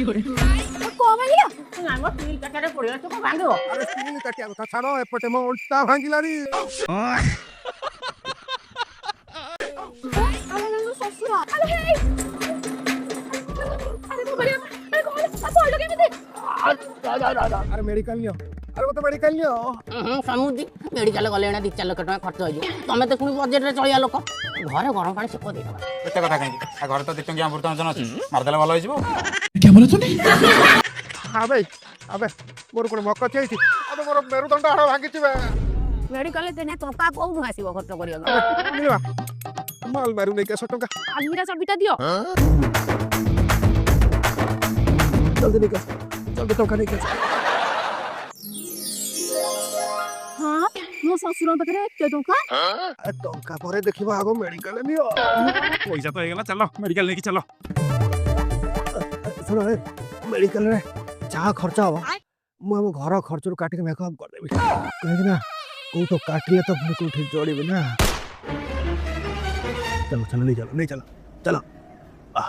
कोमलिया ना मो स्टील काटारे पड़ियो तो को भांगो अरे स्टील काटिया କଥା ଛାଡ଼ ଏପଟେ ମୋ ଅଣ୍ଟା ଭାଙ୍ଗିଲାଣି। अरे नंदू ससुर अरे हे अरे कोमलिया अरे कोमलिया पड़ के मते अरे मेडिकल नियो अरे मते मेडिकल नियो। समुद्री मेडिकल गले ना 2-4 लाख टका खर्च होई तमे तो पुनी बजेट रे चलिया लोक घरे गरम पानी सेको दे दबा एते कथा काई आ घर तो दिटंगी अमृत अंजन अछि मारदेला भलो होइजबो क्या बोला तूने? अबे अबे मोर कोन मक्का चैछि अबे मोर मेरुदंड हाड़ भांगिछि बे। मेडिकल देने टका कोउ आसीबो खर्च करियो मिलवा माल मारू नै 100 टका अलमीरा चाबिटा दियो जल्दी निकल जल्दी टका निकल। हां मो ससुर पाखरे एते टका टका परे देखिबा आगो मेडिकल नियो पैसा तो हेगला चलो मेडिकल लेके चलो। सुन रे मेडिकल रे जा खर्च हो मु हम घर खर्च रो काटी के मेकअप कर देबी कहि ना को तो काटिए तो पुनी को ठीक जोड़ीबे ना। चलो चलो नहीं चलो चलो आ